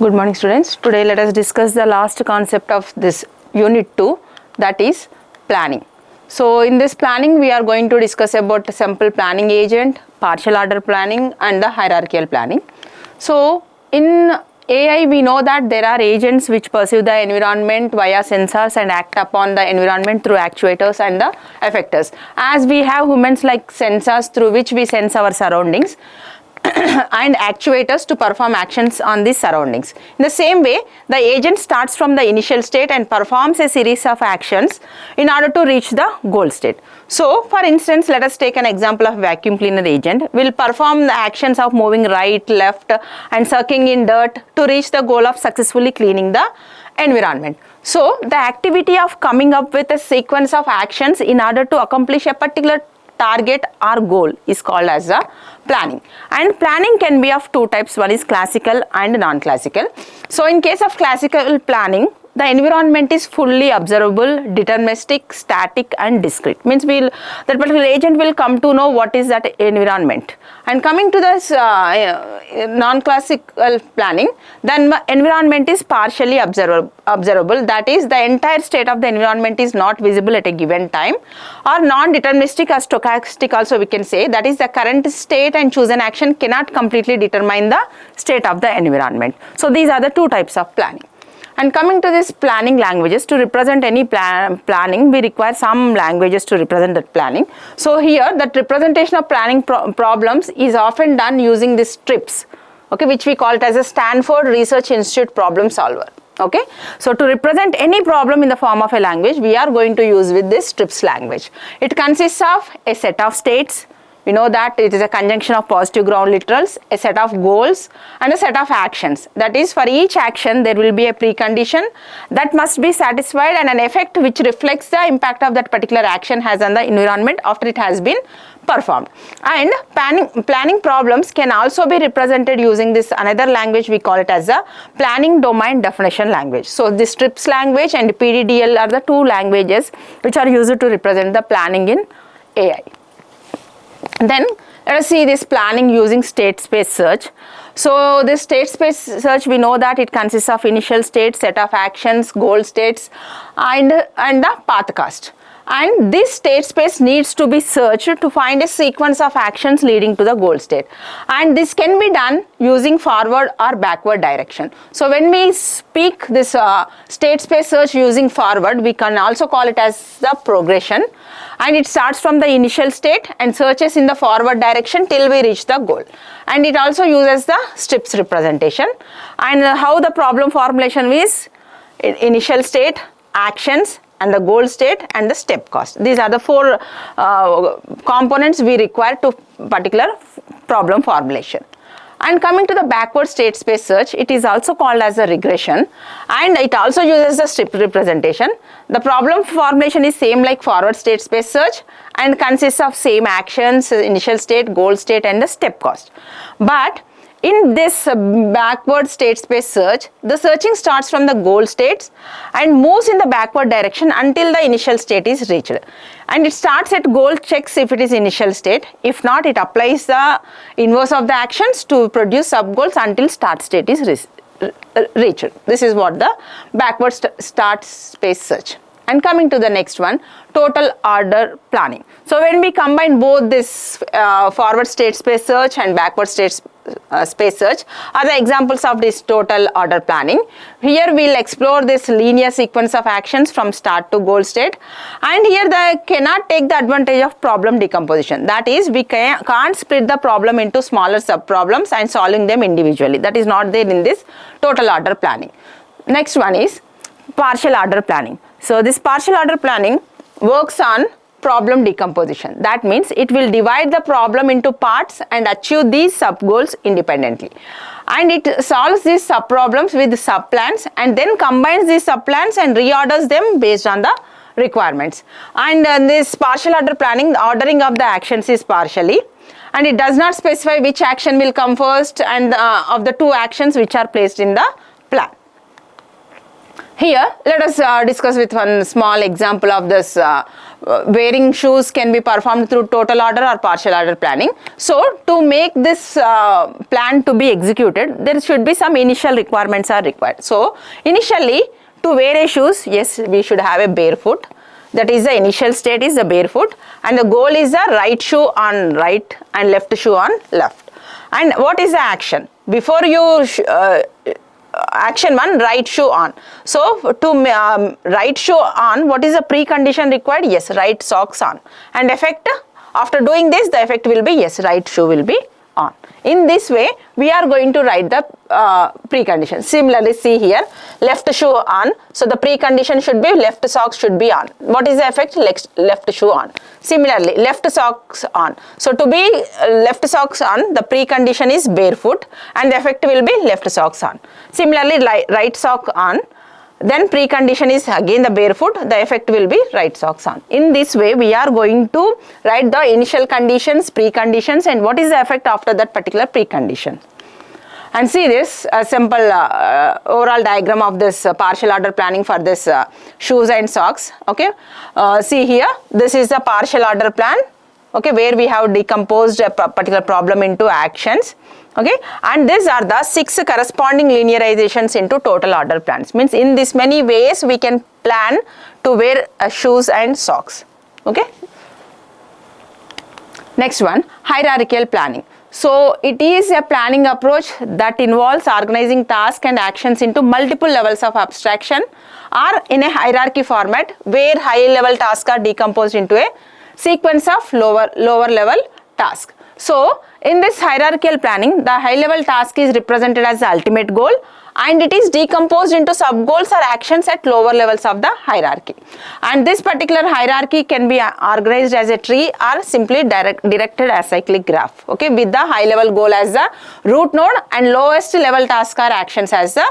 Good morning students. Today let us discuss the last concept of this unit 2, that is planning. So in this planning we are going to discuss about simple planning agent, partial order planning and the hierarchical planning. So in AI we know that there are agents which perceive the environment via sensors and act upon the environment through actuators and the effectors. As we have humans like sensors through which we sense our surroundings and actuators to perform actions on these surroundings. In the same way, the agent starts from the initial state and performs a series of actions in order to reach the goal state. So, for instance, let us take an example of vacuum cleaner agent. Will perform the actions of moving right, left and sucking in dirt to reach the goal of successfully cleaning the environment. So, the activity of coming up with a sequence of actions in order to accomplish a particular target or goal is called as a planning. And planning can be of two types. One is classical and non-classical. So in case of classical planning, the environment is fully observable, deterministic, static and discrete. Means that particular agent will come to know what is that environment. And coming to this non-classical planning, then environment is partially observable. That is, the entire state of the environment is not visible at a given time, or non-deterministic or stochastic also we can say. That is, the current state and chosen action cannot completely determine the state of the environment. So these are the two types of planning. And coming to this planning languages, to represent any planning, we require some languages to represent that planning. So here, that representation of planning problems is often done using these TRIPS, okay, which we call it as a Stanford Research Institute problem solver. Okay, so to represent any problem in the form of a language, we are going to use with this TRIPS language. It consists of a set of states. We know that it is a conjunction of positive ground literals, a set of goals and a set of actions. That is, for each action there will be a precondition that must be satisfied and an effect which reflects the impact of that particular action has on the environment after it has been performed. And planning problems can also be represented using this another language, we call it as a planning domain definition language. So this TRIPS language and PDDL are the two languages which are used to represent the planning in AI. Then let us see this planning using state space search. So this state space search, we know that it consists of initial state, set of actions, goal states and the path cast. And this state space needs to be searched to find a sequence of actions leading to the goal state. And this can be done using forward or backward direction. So when we speak this state space search using forward, we can also call it as the progression. And it starts from the initial state and searches in the forward direction till we reach the goal. And it also uses the STRIPS representation. And how the problem formulation is initial state, actions, and the goal state and the step cost. These are the four components we require to particular problem formulation. And coming to the backward state space search, it is also called as a regression and it also uses the strip representation. The problem formulation is same like forward state space search and consists of same actions, initial state, goal state and the step cost. But in this backward state space search, the searching starts from the goal states and moves in the backward direction until the initial state is reached. And it starts at goal, checks if it is initial state. If not, it applies the inverse of the actions to produce sub goals until start state is reached. This is what the backward start space search. And coming to the next one, total order planning. So when we combine both this forward state space search and backward state space search are the examples of this total order planning. Here we will explore this linear sequence of actions from start to goal state, and here they cannot take the advantage of problem decomposition. That is, we can't split the problem into smaller sub problems and solving them individually. That is not there in this total order planning. Next one is partial order planning. So this partial order planning works on problem decomposition. That means it will divide the problem into parts and achieve these sub goals independently. And it solves these sub problems with sub plans and then combines these sub plans and reorders them based on the requirements. And this partial order planning, the ordering of the actions is partially, and it does not specify which action will come first and of the two actions which are placed in the plan. Here, let us discuss with one small example of this wearing shoes can be performed through total order or partial order planning. So to make this plan to be executed, there should be some initial requirements are required. So initially, to wear a shoes, yes, we should have a barefoot. That is the initial state is the barefoot, and the goal is the right shoe on right and left shoe on left. And what is the action? Before you action 1, right shoe on. So to right shoe on, what is the precondition required? Yes, right socks on. And effect, after doing this, the effect will be yes, right shoe will be on. In this way, we are going to write the precondition. Similarly, see here, left shoe on. So the precondition should be left socks should be on. What is the effect? Left shoe on. Similarly, left socks on. So to be left socks on, the precondition is barefoot, and the effect will be left socks on. Similarly, right sock on. Then precondition is again the barefoot, the effect will be right socks on. In this way, we are going to write the initial conditions, preconditions, and what is the effect after that particular precondition. And see this simple overall diagram of this partial order planning for this shoes and socks. Okay, see here, this is the partial order plan. Okay, where we have decomposed a particular problem into actions. Okay, and these are the 6 corresponding linearizations into total order plans. Means in this many ways we can plan to wear shoes and socks. Okay. Next one, hierarchical planning. So it is a planning approach that involves organizing tasks and actions into multiple levels of abstraction or in a hierarchy format where high level tasks are decomposed into a sequence of lower level tasks. So in this hierarchical planning, the high level task is represented as the ultimate goal, and it is decomposed into sub goals or actions at lower levels of the hierarchy. And this particular hierarchy can be organized as a tree or simply directed as cyclic graph. Okay, with the high level goal as the root node and lowest level task or actions as the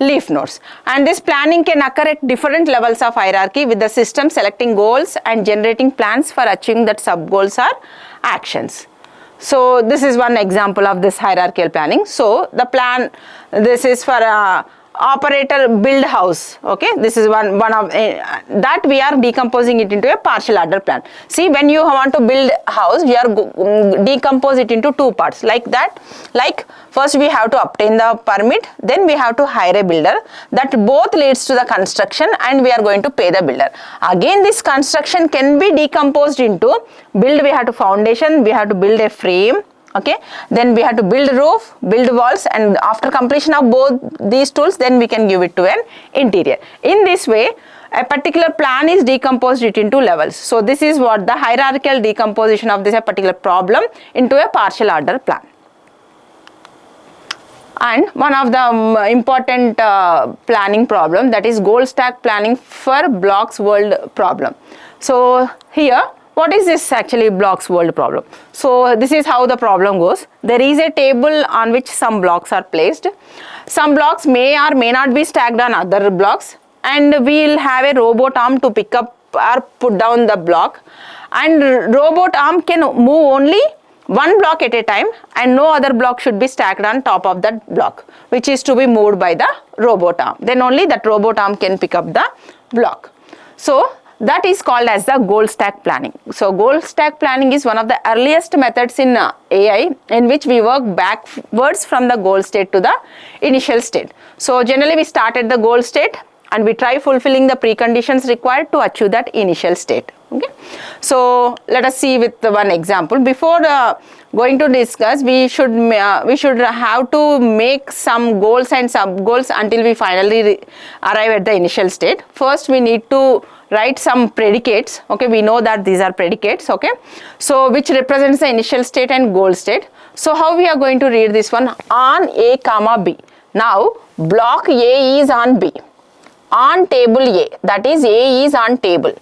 leaf nodes. And this planning can occur at different levels of hierarchy, with the system selecting goals and generating plans for achieving that sub goals or actions. So this is one example of this hierarchical planning. So the plan, this is for operator build house. Okay, this is one of that we are decomposing it into a partial order plan. See, when you want to build house, you are decompose it into 2 parts like that. Like first we have to obtain the permit, then we have to hire a builder. That both leads to the construction, and we are going to pay the builder. Again, this construction can be decomposed into build. We have to foundation, we have to build a frame. Okay, then we have to build roof, build walls, and after completion of both these tools, then we can give it to an interior. In this way, a particular plan is decomposed into levels. So this is what the hierarchical decomposition of this particular problem into a partial order plan. And one of the important planning problem, that is goal stack planning for blocks world problem. So here, what is this actually blocks world problem? So this is how the problem goes. There is a table on which some blocks are placed. Some blocks may or may not be stacked on other blocks, and we will have a robot arm to pick up or put down the block, and robot arm can move only one block at a time, and no other block should be stacked on top of that block, which is to be moved by the robot arm. Then only that robot arm can pick up the block. So that is called as the goal stack planning. So goal stack planning is one of the earliest methods in AI, in which we work backwards from the goal state to the initial state. So generally we start at the goal state and we try fulfilling the preconditions required to achieve that initial state. Okay, so let us see with one example. Before going to discuss, we should have to make some goals and sub goals until we finally arrive at the initial state. First we need to write some predicates. Okay, we know that these are predicates. Okay, so which represents the initial state and goal state. So how we are going to read this one? On A comma B. Now block A is on B, on table A, that is A is on table.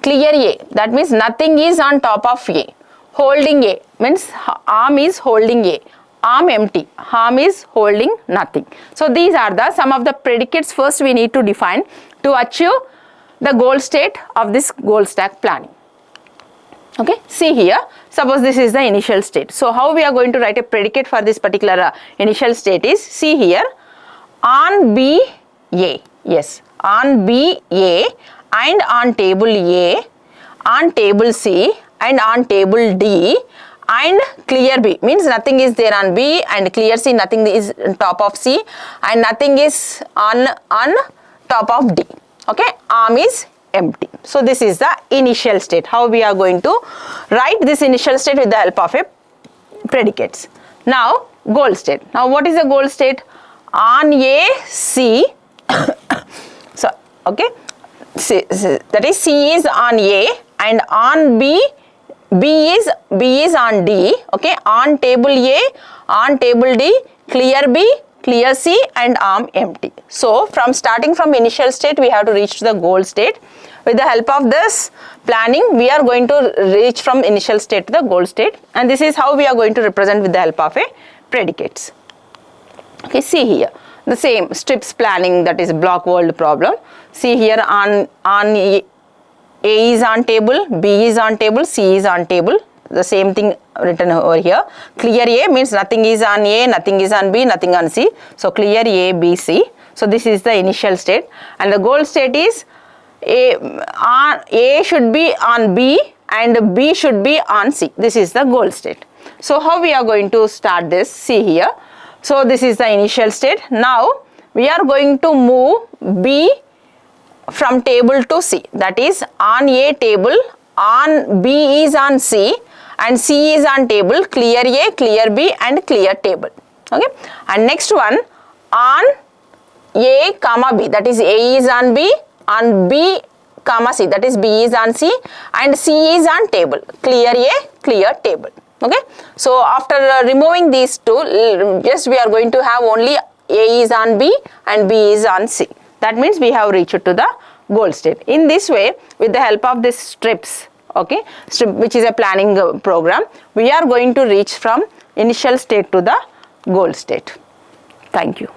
Clear A, that means nothing is on top of A. Holding A means arm is holding A. Arm empty, arm is holding nothing. So these are the some of the predicates first we need to define to achieve the goal state of this goal stack planning. Okay, see here, suppose this is the initial state. So how we are going to write a predicate for this particular initial state is, see here, on B A, yes, on B A and on table A on table C and on table D and clear B, means nothing is there on B, and clear C, nothing is on top of C, and nothing is on top of D. Okay, arm is empty. So this is the initial state. How we are going to write this initial state with the help of a predicates. Now goal state. Now what is the goal state? On A, C, so okay, that is C is on A, and on B, B is on D. Okay, on table A, on table D, clear B, clear C, and arm empty. So starting from initial state, we have to reach to the goal state. With the help of this planning, we are going to reach from initial state to the goal state, and this is how we are going to represent with the help of a predicates. Okay, see here the same strips planning, that is block world problem. See here, on A is on table, B is on table, C is on table. The same thing written over here. Clear A means nothing is on A, nothing is on B, nothing on C. So clear A, B, C. So this is the initial state, and the goal state is A should be on B and B should be on C. This is the goal state. So how we are going to start this? See here. So this is the initial state. Now we are going to move B from table to C. That is, on A table, on B is on C, and C is on table, clear A, clear B, and clear table. Okay. And next one, on A comma B, that is A is on B, on B comma C, that is B is on C, and C is on table, clear A, clear table. Okay. So after removing these two, just we are going to have only A is on B and B is on C. That means we have reached to the goal state. In this way, with the help of this strips, okay, which is a planning program, we are going to reach from initial state to the goal state. Thank you.